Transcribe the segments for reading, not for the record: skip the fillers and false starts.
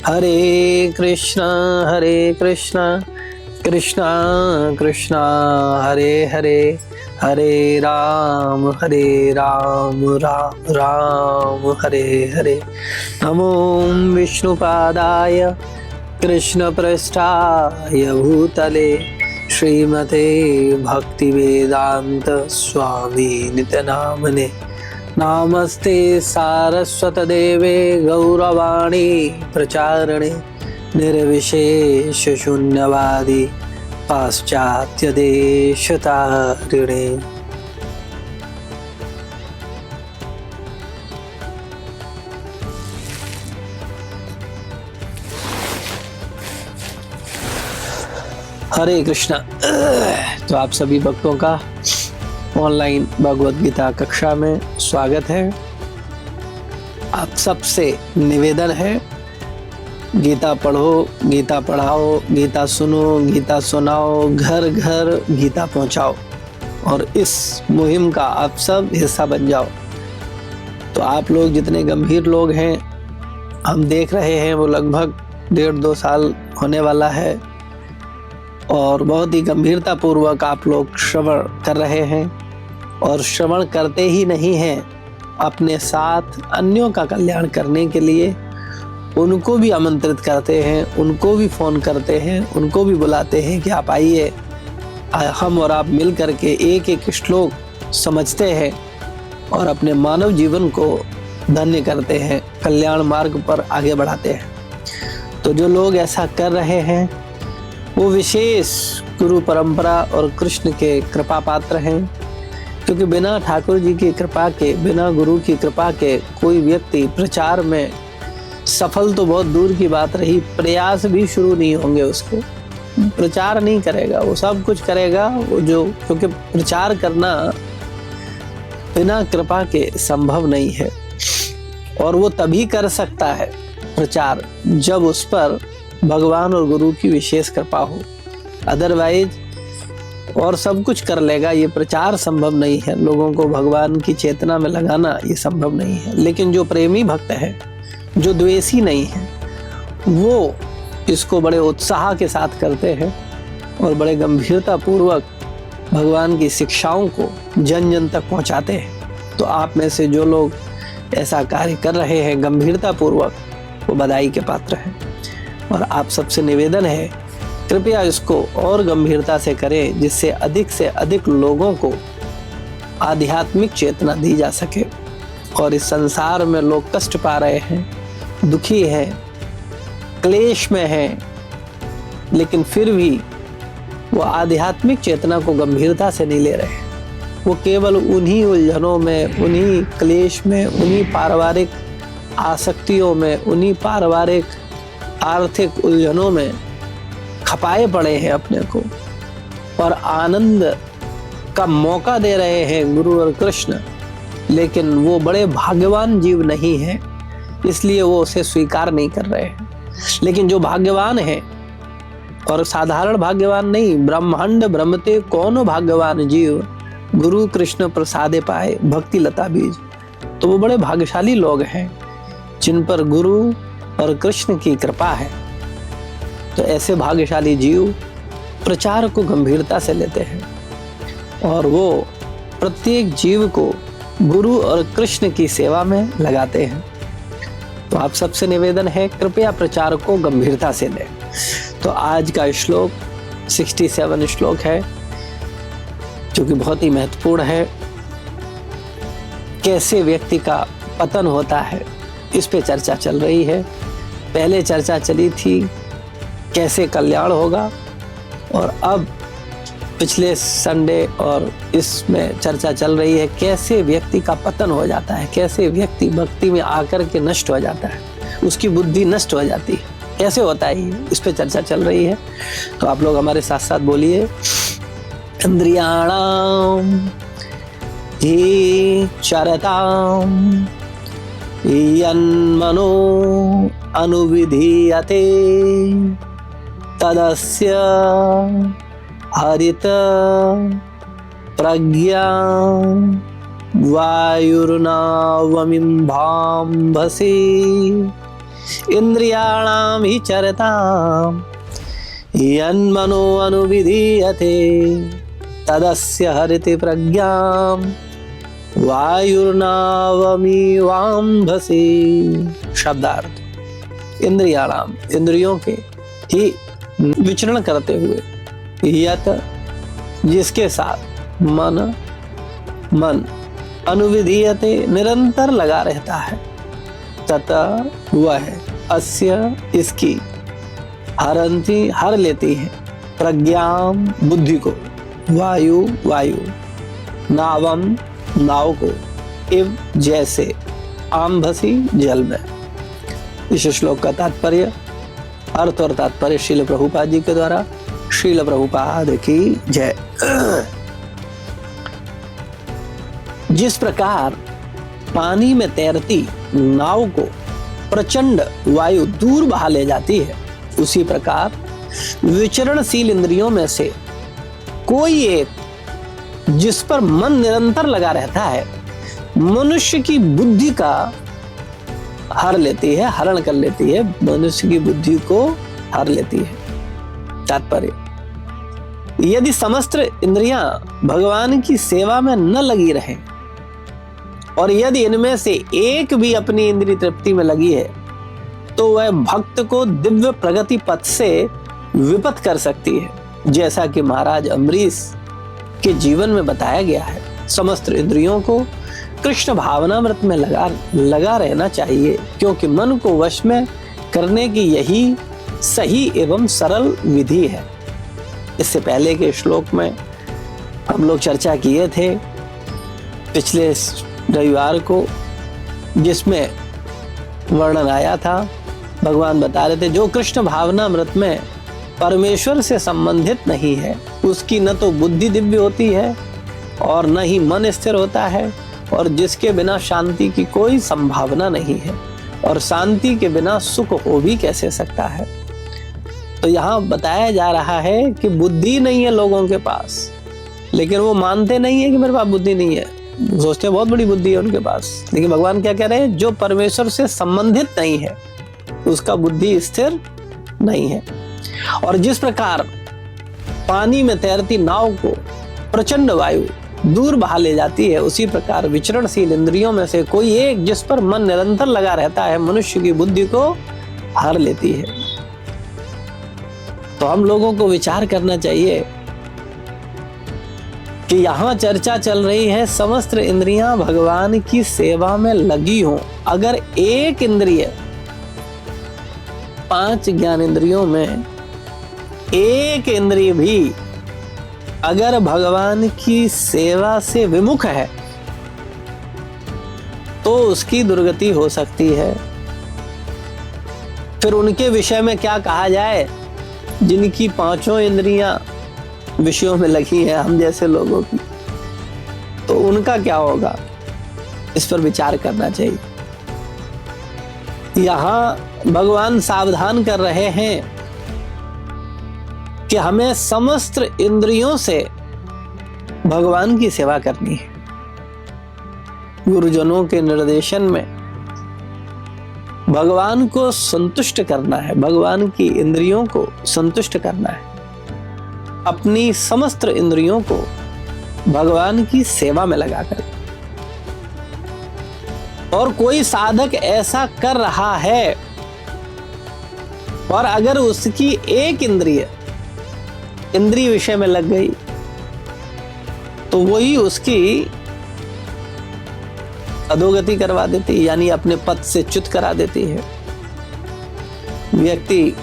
हरे कृष्णा कृष्णा कृष्णा हरे हरे, हरे राम राम राम हरे हरे। नमो विष्णुपादाय कृष्णपृष्ठाय भूतले श्रीमते भक्तिवेदांत स्वामी नित्यनामने। नमस्ते सारस्वतदेवे गौरवाणी प्रचारणे निर्विशेष शून्यवादी पाश्चात्य देशतारिणे। हरे कृष्णा। तो आप सभी भक्तों का ऑनलाइन भगवत गीता कक्षा में स्वागत है। आप सबसे निवेदन है, गीता पढ़ो, गीता पढ़ाओ, गीता सुनो, गीता सुनाओ, घर घर गीता पहुंचाओ और इस मुहिम का आप सब हिस्सा बन जाओ। तो आप लोग जितने गंभीर लोग हैं, हम देख रहे हैं, वो लगभग 1.5-2 साल होने वाला है और बहुत ही गंभीरता पूर्वक आप लोग श्रवण कर रहे हैं और श्रवण करते ही नहीं हैं, अपने साथ अन्यों का कल्याण करने के लिए उनको भी आमंत्रित करते हैं, उनको भी फोन करते हैं, उनको भी बुलाते हैं कि आप आइए, हम और आप मिल करके एक एक श्लोक समझते हैं और अपने मानव जीवन को धन्य करते हैं, कल्याण मार्ग पर आगे बढ़ाते हैं। तो जो लोग ऐसा कर रहे हैं वो विशेष गुरु परंपरा और कृष्ण के कृपा पात्र हैं, क्योंकि बिना ठाकुर जी की कृपा के, बिना गुरु की कृपा के कोई व्यक्ति प्रचार में सफल तो बहुत दूर की बात रही, प्रयास भी शुरू नहीं होंगे, उसको प्रचार नहीं करेगा। वो सब कुछ करेगा वो जो, क्योंकि प्रचार करना बिना कृपा के संभव नहीं है और वो तभी कर सकता है प्रचार जब उस पर भगवान और गुरु की विशेष कृपा हो। अदरवाइज और सब कुछ कर लेगा, ये प्रचार संभव नहीं है। लोगों को भगवान की चेतना में लगाना ये संभव नहीं है। लेकिन जो प्रेमी भक्त है, जो द्वेषी नहीं है, वो इसको बड़े उत्साह के साथ करते हैं और बड़े गंभीरता पूर्वक भगवान की शिक्षाओं को जन जन तक पहुंचाते हैं। तो आप में से जो लोग ऐसा कार्य कर रहे हैं गंभीरता पूर्वक, वो बधाई के पात्र हैं। और आप सबसे निवेदन है, कृपया इसको और गंभीरता से करें, जिससे अधिक से अधिक लोगों को आध्यात्मिक चेतना दी जा सके। और इस संसार में लोग कष्ट पा रहे हैं, दुखी हैं, क्लेश में हैं, लेकिन फिर भी वो आध्यात्मिक चेतना को गंभीरता से नहीं ले रहे हैं। वो केवल उन्हीं उलझनों में, उन्हीं क्लेश में, उन्हीं पारिवारिक आसक्तियों में, उन्हीं पारिवारिक आर्थिक उलझनों में खपाए पड़े हैं अपने को, और आनंद का मौका दे रहे हैं गुरु और कृष्ण, लेकिन वो बड़े भाग्यवान जीव नहीं हैं, इसलिए वो उसे स्वीकार नहीं कर रहे हैं। लेकिन जो भाग्यवान है, और साधारण भाग्यवान नहीं, ब्रह्मांड ब्रह्मते कौन भाग्यवान जीव, गुरु कृष्ण प्रसादे पाए भक्ति लता बीज। तो वो बड़े भाग्यशाली लोग हैं जिन पर गुरु और कृष्ण की कृपा है। तो ऐसे भाग्यशाली जीव प्रचार को गंभीरता से लेते हैं और वो प्रत्येक जीव को गुरु और कृष्ण की सेवा में लगाते हैं। तो आप सबसे निवेदन है, कृपया प्रचार को गंभीरता से लें। तो आज का श्लोक 67 श्लोक है, जो कि बहुत ही महत्वपूर्ण है। कैसे व्यक्ति का पतन होता है, इस पे चर्चा चल रही है। पहले चर्चा चली थी कैसे कल्याण होगा, और अब पिछले संडे और इसमें चर्चा चल रही है कैसे व्यक्ति का पतन हो जाता है, कैसे व्यक्ति भक्ति में आकर के नष्ट हो जाता है, उसकी बुद्धि नष्ट हो जाती है, कैसे होता है ये, इस पे चर्चा चल रही है। तो आप लोग हमारे साथ साथ बोलिए, इंद्रियाणाम हि चरताम यन्मनो अनुविधीयते तदस्य हरित प्रज्ञा वायुर्नावमिम्भाम्भसि इंद्रियाणाम ही चरताम यन्मनो अनुविधीयते तदस्य हरिति प्रज्ञाम वायुर्नावमीवाम्भसि। शब्दार्थ, इंद्रियाणाम इंद्रियों के ही विचरण करते हुए, यत जिसके साथ, मन अनुविधीयते निरंतर लगा रहता है, तथा वह अस्य इसकी हरंती हर लेती है, प्रज्ञाम बुद्धि को, वायु नावम नाव को, इव जैसे, आम्भसी जल में। इस श्लोक का तात्पर्य, अर्थ और तात्पर्य श्रील प्रभुपाद जी के द्वारा। श्रील प्रभुपाद की जय। जिस प्रकार पानी में तैरती नाव को प्रचंड वायु दूर बहा ले जाती है, उसी प्रकार विचरणशील इंद्रियों में से कोई एक जिस पर मन निरंतर लगा रहता है, मनुष्य की बुद्धि का हर लेती है, हरण कर लेती है, मनुष्य की बुद्धि को हर लेती है। तात्पर्य, यदि समस्त इंद्रियां भगवान की सेवा में न लगी रहें और यदि इनमें से एक भी अपनी इंद्रिय तृप्ति में लगी है, तो वह भक्त को दिव्य प्रगति पथ से विपथ कर सकती है, जैसा कि महाराज अम्बरीश के जीवन में बताया गया है। समस्त इंद्रियों को कृष्ण भावनामृत में लगा रहना चाहिए, क्योंकि मन को वश में करने की यही सही एवं सरल विधि है। इससे पहले के श्लोक में हम लोग चर्चा किए थे पिछले रविवार को, जिसमें वर्णन आया था, भगवान बता रहे थे, जो कृष्ण भावनामृत में परमेश्वर से संबंधित नहीं है, उसकी न तो बुद्धि दिव्य होती है और न ही मन स्थिर होता है, और जिसके बिना शांति की कोई संभावना नहीं है, और शांति के बिना सुख हो भी कैसे सकता है। तो यहाँ बताया जा रहा है कि बुद्धि नहीं है लोगों के पास, लेकिन वो मानते नहीं है कि मेरे पास बुद्धि नहीं है, सोचते हैं बहुत बड़ी बुद्धि है उनके पास। लेकिन भगवान क्या कह रहे हैं, जो परमेश्वर से संबंधित नहीं है उसका बुद्धि स्थिर नहीं है। और जिस प्रकार पानी में तैरती नाव को प्रचंड वायु दूर बहा ले जाती है, उसी प्रकार विचरणशील इंद्रियों में से कोई एक जिस पर मन निरंतर लगा रहता है, मनुष्य की बुद्धि को हर लेती है। तो हम लोगों को विचार करना चाहिए कि यहां चर्चा चल रही है समस्त इंद्रियां भगवान की सेवा में लगी हों। अगर एक इंद्रिय, 5 ज्ञान इंद्रियों में एक इंद्रिय भी अगर भगवान की सेवा से विमुख है, तो उसकी दुर्गति हो सकती है। फिर उनके विषय में क्या कहा जाए, जिनकी 5 इंद्रियां विषयों में लगी हैं, हम जैसे लोगों की, तो उनका क्या होगा, इस पर विचार करना चाहिए। यहां भगवान सावधान कर रहे हैं कि हमें समस्त इंद्रियों से भगवान की सेवा करनी है। गुरुजनों के निर्देशन में भगवान को संतुष्ट करना है, भगवान की इंद्रियों को संतुष्ट करना है, अपनी समस्त इंद्रियों को भगवान की सेवा में लगाकर। और कोई साधक ऐसा कर रहा है और अगर उसकी एक इंद्रिय विषय में लग गई, तो वही उसकी अधोगति करवा देती है, यानी अपने पद से च्युत करा देती है। व्यक्ति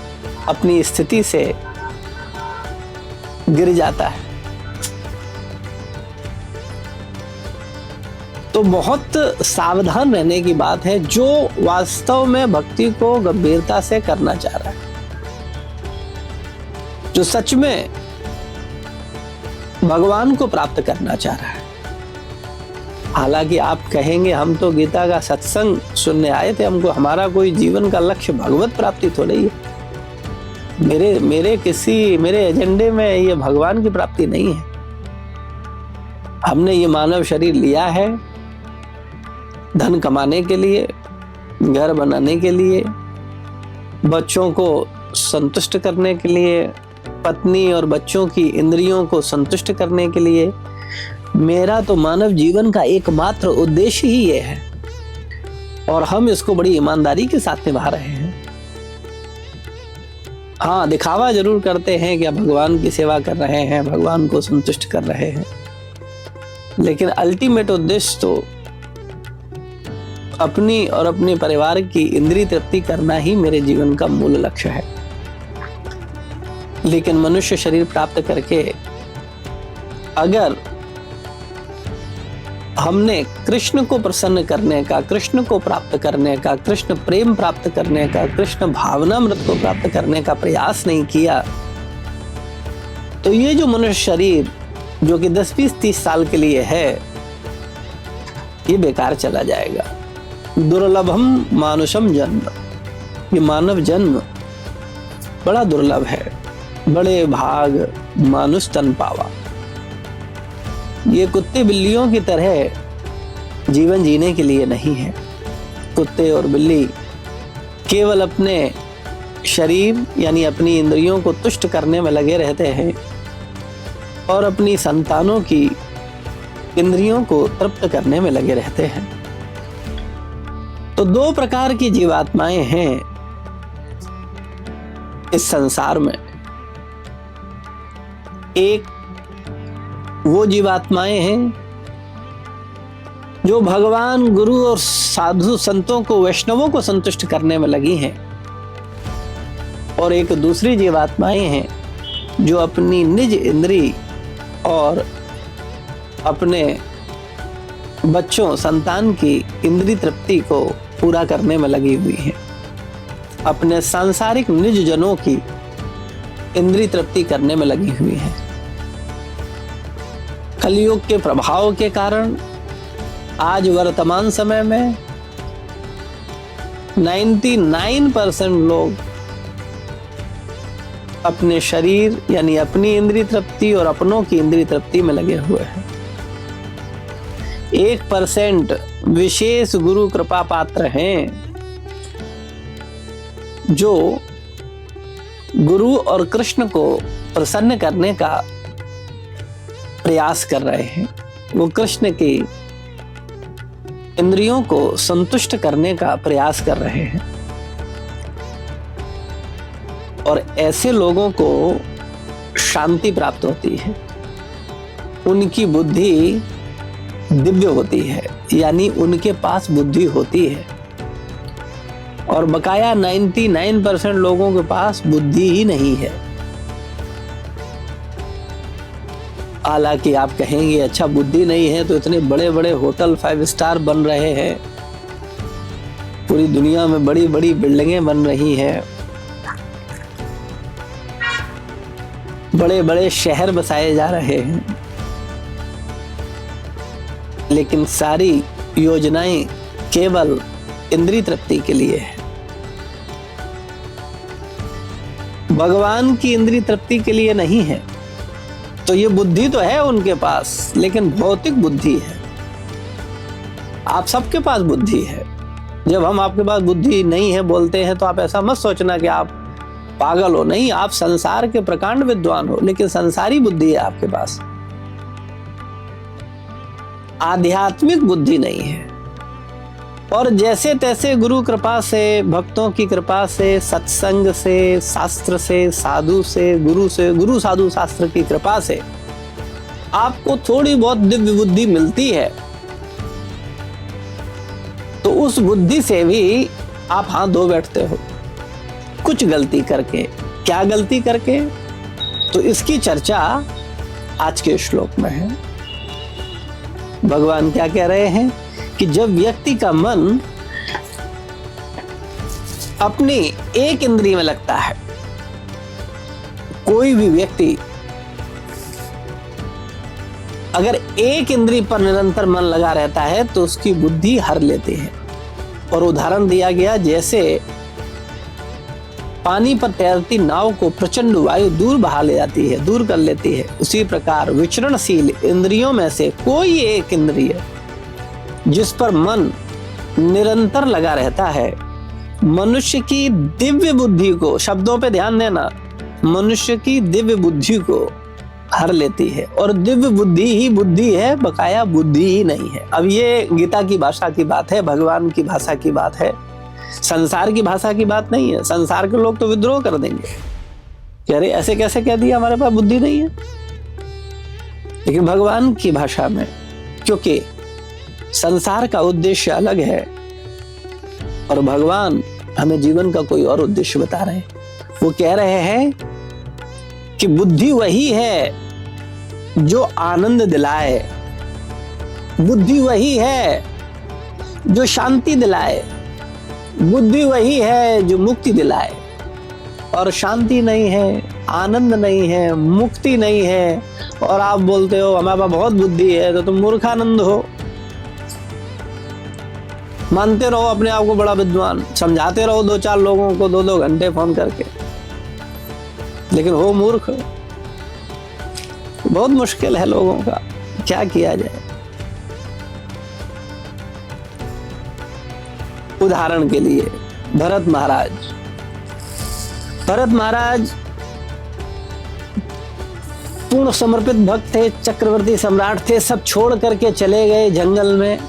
अपनी स्थिति से गिर जाता है। तो बहुत सावधान रहने की बात है, जो वास्तव में भक्ति को गंभीरता से करना चाह रहा है, जो सच में भगवान को प्राप्त करना चाह रहा है। हालांकि आप कहेंगे हम तो गीता का सत्संग सुनने आए थे, हमको हमारा कोई जीवन का लक्ष्य भगवत प्राप्ति तो नहीं है, मेरे एजेंडे में ये भगवान की प्राप्ति नहीं है। हमने ये मानव शरीर लिया है धन कमाने के लिए, घर बनाने के लिए, बच्चों को संतुष्ट करने के लिए, पत्नी और बच्चों की इंद्रियों को संतुष्ट करने के लिए। मेरा तो मानव जीवन का एकमात्र उद्देश्य ही ये है और हम इसको बड़ी ईमानदारी के साथ निभा रहे हैं। हाँ, दिखावा जरूर करते हैं कि भगवान की सेवा कर रहे हैं, भगवान को संतुष्ट कर रहे हैं, लेकिन अल्टीमेट उद्देश्य तो अपनी और अपने परिवार की इंद्रिय तृप्ति करना ही मेरे जीवन का मूल लक्ष्य है। लेकिन मनुष्य शरीर प्राप्त करके अगर हमने कृष्ण को प्रसन्न करने का, कृष्ण को प्राप्त करने का, कृष्ण प्रेम प्राप्त करने का, कृष्ण भावनामृत को प्राप्त करने का प्रयास नहीं किया, तो ये जो मनुष्य शरीर जो कि 10, 20, 30 साल के लिए है, ये बेकार चला जाएगा। दुर्लभम मानुषम जन्म, ये मानव जन्म बड़ा दुर्लभ है। बड़े भाग मानुष तन पावा। ये कुत्ते बिल्लियों की तरह जीवन जीने के लिए नहीं है। कुत्ते और बिल्ली केवल अपने शरीर यानी अपनी इंद्रियों को तुष्ट करने में लगे रहते हैं और अपनी संतानों की इंद्रियों को तृप्त करने में लगे रहते हैं। तो 2 प्रकार की जीवात्माएं हैं इस संसार में। एक वो जीवात्माएं हैं जो भगवान, गुरु और साधु संतों को, वैष्णवों को संतुष्ट करने में लगी हैं, और एक दूसरी जीवात्माएं हैं जो अपनी निज इंद्री और अपने बच्चों, संतान की इंद्रिय तृप्ति को पूरा करने में लगी हुई हैं, अपने सांसारिक निज जनों की इंद्रिय तृप्ति करने में लगी हुई हैं। कलयुग के प्रभाव के कारण आज वर्तमान समय में 99% लोग अपने शरीर यानी अपनी इंद्रिय तृप्ति और अपनों की इंद्रिय तृप्ति में लगे हुए हैं। 1% विशेष गुरु कृपा पात्र हैं जो गुरु और कृष्ण को प्रसन्न करने का प्रयास कर रहे हैं। वो कृष्ण की इंद्रियों को संतुष्ट करने का प्रयास कर रहे हैं और ऐसे लोगों को शांति प्राप्त होती है। उनकी बुद्धि दिव्य होती है, यानी उनके पास बुद्धि होती है, और बकाया 99% लोगों के पास बुद्धि ही नहीं है। हालांकि आप कहेंगे अच्छा बुद्धि नहीं है तो इतने बड़े बड़े होटल 5 स्टार बन रहे हैं, पूरी दुनिया में बड़ी बड़ी बिल्डिंगें बन रही हैं, बड़े बड़े शहर बसाए जा रहे हैं, लेकिन सारी योजनाएं केवल इंद्रिय तृप्ति के लिए है। भगवान की इंद्रिय तृप्ति के लिए नहीं है। तो ये बुद्धि तो है उनके पास, लेकिन भौतिक बुद्धि है। आप सबके पास बुद्धि है। जब हम आपके पास बुद्धि नहीं है बोलते हैं तो आप ऐसा मत सोचना कि आप पागल हो। नहीं, आप संसार के प्रकांड विद्वान हो, लेकिन संसारी बुद्धि है आपके पास, आध्यात्मिक बुद्धि नहीं है। और जैसे तैसे गुरु कृपा से, भक्तों की कृपा से, सत्संग से, शास्त्र से, साधु से, गुरु साधु शास्त्र की कृपा से आपको थोड़ी बहुत दिव्य बुद्धि मिलती है, तो उस बुद्धि से भी आप हाथ धो बैठते हो कुछ गलती करके। क्या गलती करके? तो इसकी चर्चा आज के श्लोक में है। भगवान क्या कह रहे हैं कि जब व्यक्ति का मन अपनी एक इंद्रिय में लगता है, कोई भी व्यक्ति अगर एक इंद्रिय पर निरंतर मन लगा रहता है तो उसकी बुद्धि हर लेती है। और उदाहरण दिया गया जैसे पानी पर तैरती नाव को प्रचंड वायु दूर बहा ले जाती है, दूर कर लेती है, उसी प्रकार विचरणशील इंद्रियों में से कोई एक इंद्रिय जिस पर मन निरंतर लगा रहता है, मनुष्य की दिव्य बुद्धि को, शब्दों पे ध्यान देना, मनुष्य की दिव्य बुद्धि को हर लेती है। और दिव्य बुद्धि ही बुद्धि है, बकाया बुद्धि ही नहीं है। अब ये गीता की भाषा की बात है, भगवान की भाषा की बात है, संसार की भाषा की बात नहीं है। संसार के लोग तो विद्रोह कर देंगे कि अरे ऐसे कैसे कह दिया, हमारे पास बुद्धि नहीं है। लेकिन भगवान की भाषा में, क्योंकि संसार का उद्देश्य अलग है और भगवान हमें जीवन का कोई और उद्देश्य बता रहे हैं। वो कह रहे हैं कि बुद्धि वही है जो आनंद दिलाए, बुद्धि वही है जो शांति दिलाए, बुद्धि वही है जो मुक्ति दिलाए। और शांति नहीं है, आनंद नहीं है, मुक्ति नहीं है, और आप बोलते हो हमारे पास बहुत बुद्धि है, तो तुम मूर्खानंद हो। मानते रहो अपने आप को बड़ा विद्वान, समझाते रहो 2-4 लोगों को 2-2 घंटे फोन करके, लेकिन हो मूर्ख। बहुत मुश्किल है लोगों का, क्या किया जाए। उदाहरण के लिए भरत महाराज पूर्ण समर्पित भक्त थे, चक्रवर्ती सम्राट थे, सब छोड़ करके चले गए जंगल में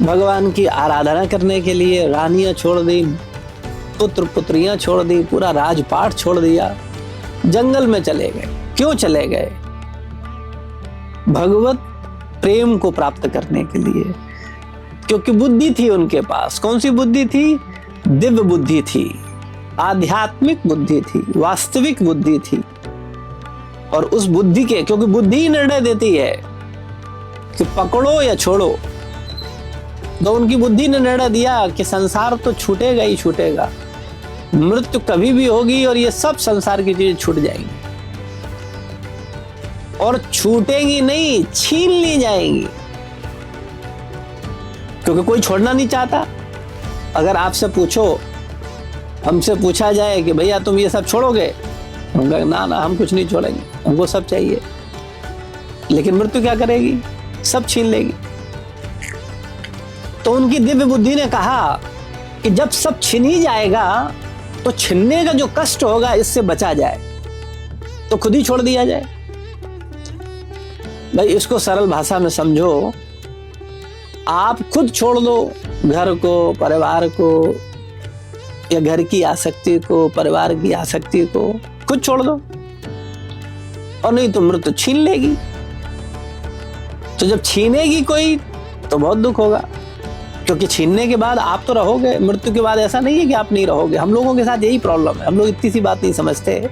भगवान की आराधना करने के लिए। रानियां छोड़ दी, पुत्र पुत्रियां छोड़ दी, पूरा राजपाट छोड़ दिया, जंगल में चले गए। क्यों चले गए? भगवत प्रेम को प्राप्त करने के लिए, क्योंकि बुद्धि थी उनके पास। कौन सी बुद्धि थी? दिव्य बुद्धि थी, आध्यात्मिक बुद्धि थी, वास्तविक बुद्धि थी। और उस बुद्धि के, क्योंकि बुद्धि ही निर्णय देती है कि पकड़ो या छोड़ो, तो उनकी बुद्धि ने निर्णय दिया कि संसार तो छूटेगा ही छूटेगा, मृत्यु कभी भी होगी और ये सब संसार की चीजें छूट जाएंगी, और छूटेंगी नहीं, छीन ली जाएंगी, क्योंकि कोई छोड़ना नहीं चाहता। अगर आपसे पूछो, हमसे पूछा जाए कि भैया तुम ये सब छोड़ोगे, हम कहेंगे ना ना, हम कुछ नहीं छोड़ेंगे, हमको सब चाहिए। लेकिन मृत्यु क्या करेगी? सब छीन लेगी। तो उनकी दिव्य बुद्धि ने कहा कि जब सब छिन ही जाएगा तो छिनने का जो कष्ट होगा इससे बचा जाए, तो खुद ही छोड़ दिया जाए। भाई इसको सरल भाषा में समझो, आप खुद छोड़ दो घर को, परिवार को, या घर की आसक्ति को, परिवार की आसक्ति को खुद छोड़ दो, और नहीं तो मृत्यु छीन लेगी। तो जब छीनेगी कोई तो बहुत दुख होगा, क्योंकि छीनने के बाद आप तो रहोगे, मृत्यु के बाद ऐसा नहीं है कि आप नहीं रहोगे। हम लोगों के साथ यही प्रॉब्लम है, हम लोग इतनी सी बात नहीं समझते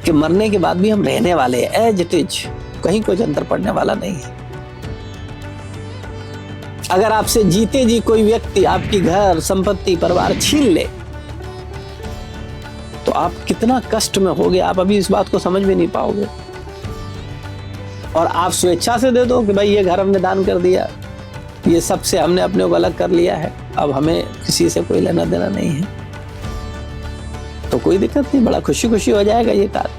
कि मरने के बाद भी हम रहने वाले हैं, एज इट इज, कहीं कोई अंतर पड़ने वाला नहीं है। अगर आपसे जीते जी कोई व्यक्ति आपकी घर, संपत्ति, परिवार छीन ले तो आप कितना कष्ट में होगे, आप अभी इस बात को समझ भी नहीं पाओगे। और आप स्वेच्छा से दे दो कि भाई ये घर हमने दान कर दिया, ये सब से हमने अपने को अलग कर लिया है, अब हमें किसी से कोई लेना देना नहीं है, तो कोई दिक्कत नहीं, बड़ा खुशी खुशी हो जाएगा ये कार्य।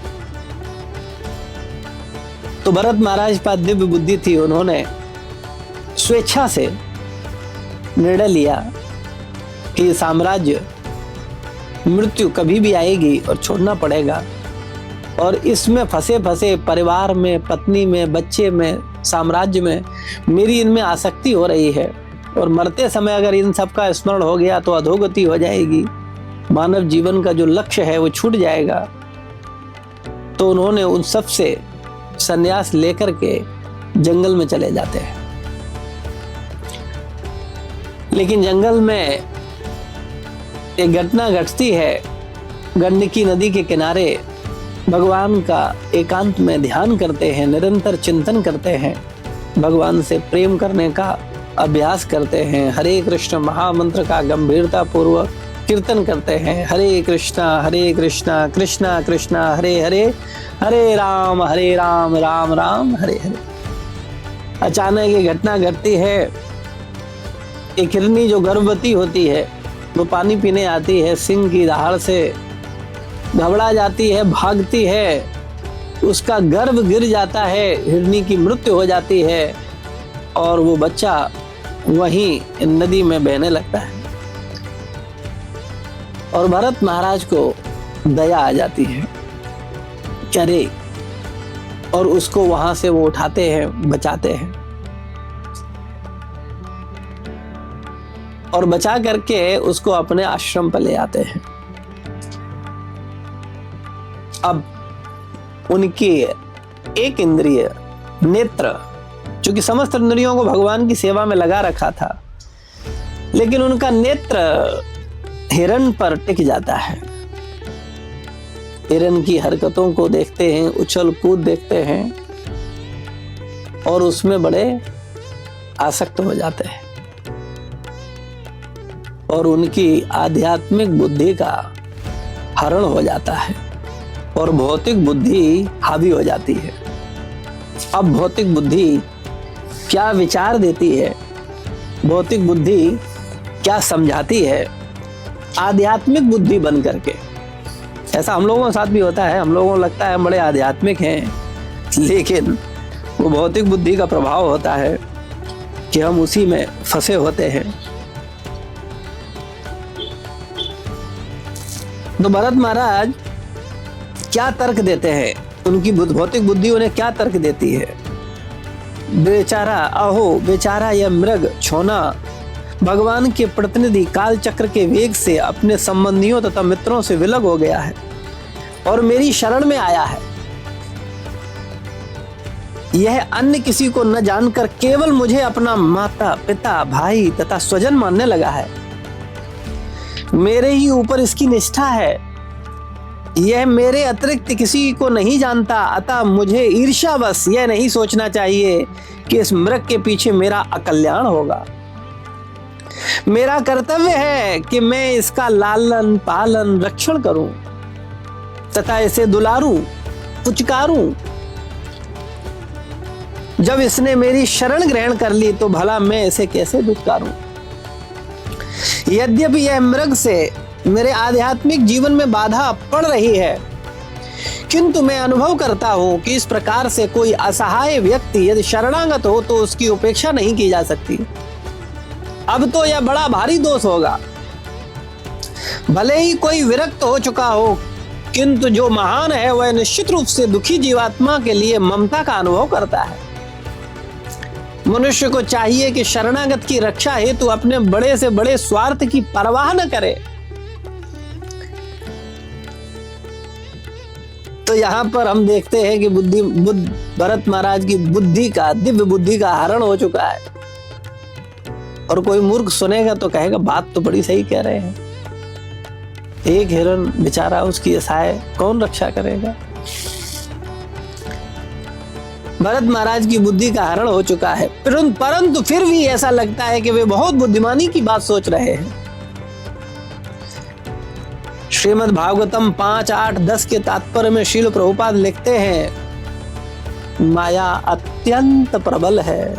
तो भरत महाराज पास दिव्य बुद्धि थी, उन्होंने स्वेच्छा से निर्णय लिया कि ये साम्राज्य, मृत्यु कभी भी आएगी और छोड़ना पड़ेगा, और इसमें फंसे फंसे परिवार में, पत्नी में, बच्चे में, साम्राज्य में मेरी इनमें आसक्ति हो रही है, और मरते समय अगर इन सब का स्मरण हो गया तो अधोगति हो जाएगी, मानव जीवन का जो लक्ष्य है वो छूट जाएगा। तो उन्होंने उन सब से संन्यास लेकर के जंगल में चले जाते हैं। लेकिन जंगल में एक घटना घटती है, गंडकी नदी के किनारे भगवान का एकांत में ध्यान करते हैं, निरंतर चिंतन करते हैं, भगवान से प्रेम करने का अभ्यास करते हैं, हरे कृष्ण महामंत्र का गंभीरता पूर्वक कीर्तन करते हैं, हरे कृष्णा कृष्णा कृष्णा हरे हरे, हरे राम राम राम हरे हरे। अचानक ये घटना घटती है, एक हिरनी जो गर्भवती होती है वो पानी पीने आती है, सिंह की दहाड़ से घबरा जाती है, भागती है, उसका गर्भ गिर जाता है, हिरनी की मृत्यु हो जाती है, और वो बच्चा वहीं नदी में बहने लगता है। और भरत महाराज को दया आ जाती है, अरे, और उसको वहां से वो उठाते हैं, बचाते हैं और बचा करके उसको अपने आश्रम पर ले आते हैं। अब उनकी एक इंद्रिय नेत्र, चूंकि समस्त इंद्रियों को भगवान की सेवा में लगा रखा था, लेकिन उनका नेत्र हिरण पर टिक जाता है। हिरण की हरकतों को देखते हैं, उछल कूद देखते हैं और उसमें बड़े आसक्त हो जाते हैं और उनकी आध्यात्मिक बुद्धि का हरण हो जाता है और भौतिक बुद्धि हावी हो जाती है। अब भौतिक बुद्धि क्या विचार देती है, भौतिक बुद्धि क्या समझाती है, आध्यात्मिक बुद्धि बन करके। ऐसा हम लोगों के साथ भी होता है, हम लोगों को लगता है हम बड़े आध्यात्मिक हैं, लेकिन वो भौतिक बुद्धि का प्रभाव होता है कि हम उसी में फंसे होते हैं। तो भरत महाराज क्या तर्क देते हैं, उनकी भौतिक बुद्धि उन्हें क्या तर्क देती है। बेचारा, अहो बेचारा यह मृग छोना भगवान के प्रतिनिधि काल चक्र के वेग से अपने संबंधियों तथा मित्रों से विलग हो गया है और मेरी शरण में आया है। यह अन्य किसी को न जानकर केवल मुझे अपना माता पिता भाई तथा स्वजन मानने लगा है। मेरे ही ऊपर इसकी निष्ठा है, यह मेरे अतिरिक्त किसी को नहीं जानता, अतः मुझे ईर्ष्यावश यह नहीं सोचना चाहिए कि इस मृग के पीछे मेरा अकल्याण होगा। मेरा कर्तव्य है कि मैं इसका लालन पालन रक्षण करूं तथा इसे दुलारूं, पुचकारूं। जब इसने मेरी शरण ग्रहण कर ली तो भला मैं इसे कैसे दुत्कारूं। यद्यपि यह मृग से मेरे आध्यात्मिक जीवन में बाधा पड़ रही है, किंतु मैं अनुभव करता हूं कि इस प्रकार से कोई असहाय व्यक्ति यदि शरणागत हो तो उसकी उपेक्षा नहीं की जा सकती। अब तो यह बड़ा भारी दोष होगा। भले ही कोई विरक्त हो चुका हो, किंतु जो महान है वह निश्चित रूप से दुखी जीवात्मा के लिए ममता का अनुभव करता है। मनुष्य को चाहिए कि शरणागत की रक्षा हेतु अपने बड़े से बड़े स्वार्थ की परवाह न करे। तो यहां पर हम देखते हैं कि भरत महाराज की बुद्धि का, दिव्य बुद्धि का हरण हो चुका है। और कोई मूर्ख सुनेगा तो कहेगा बात तो बड़ी सही कह रहे हैं, एक हिरण बेचारा, उसकी असहाय कौन रक्षा करेगा। भरत महाराज की बुद्धि का हरण हो चुका है, परंतु फिर भी ऐसा लगता है कि वे बहुत बुद्धिमानी की बात सोच रहे हैं। श्रीमद् भागवतम 5, 8, 10 के तात्पर्य में श्रील प्रभुपाद लिखते हैं, माया अत्यंत प्रबल है।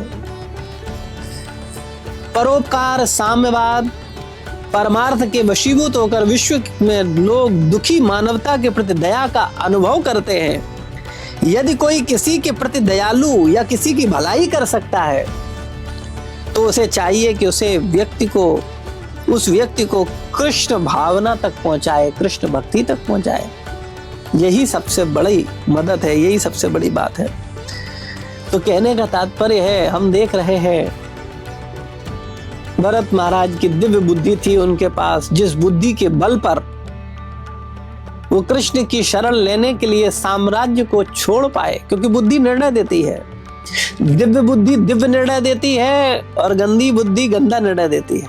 परोपकार, साम्यवाद, परमार्थ के वशीभूत होकर विश्व में लोग दुखी मानवता के प्रति दया का अनुभव करते हैं। यदि कोई किसी के प्रति दयालु या किसी की भलाई कर सकता है तो उसे चाहिए कि उस व्यक्ति को कृष्ण भावना तक पहुंचाए, कृष्ण भक्ति तक पहुंचाए। यही सबसे बड़ी मदद है, यही सबसे बड़ी बात है। तो कहने का तात्पर्य है, हम देख रहे हैं भरत महाराज की दिव्य बुद्धि थी उनके पास, जिस बुद्धि के बल पर वो कृष्ण की शरण लेने के लिए साम्राज्य को छोड़ पाए, क्योंकि बुद्धि निर्णय देती है। दिव्य बुद्धि दिव्य निर्णय देती है और गंदी बुद्धि गंदा निर्णय देती है।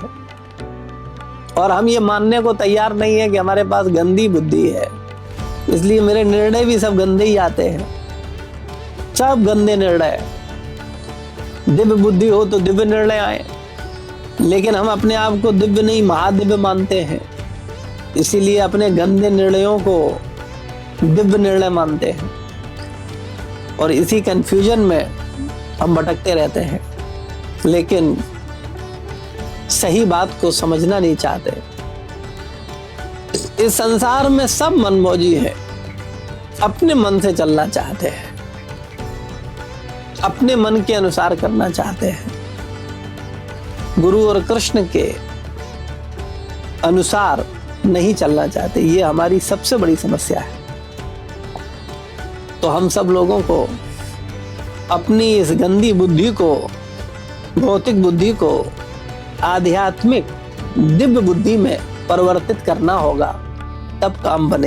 और हम ये मानने को तैयार नहीं है कि हमारे पास गंदी बुद्धि है, इसलिए मेरे निर्णय भी सब गंदे ही आते हैं, सब गंदे निर्णय। दिव्य बुद्धि हो तो दिव्य निर्णय आए, लेकिन हम अपने आप को दिव्य नहीं महादिव्य मानते हैं, इसीलिए अपने गंदे निर्णयों को दिव्य निर्णय मानते हैं और इसी कंफ्यूजन में हम भटकते रहते हैं, लेकिन सही बात को समझना नहीं चाहते। इस संसार में सब मनमौजी है, अपने मन से चलना चाहते हैं, अपने मन के अनुसार करना चाहते हैं। गुरु और कृष्ण के अनुसार नहीं चलना चाहते। ये हमारी सबसे बड़ी समस्या है। तो हम सब लोगों को अपनी इस गंदी बुद्धि को, भौतिक बुद्धि को आध्यात्मिक दिव्य बुद्धि में परिवर्तित करना होगा, तब काम बने।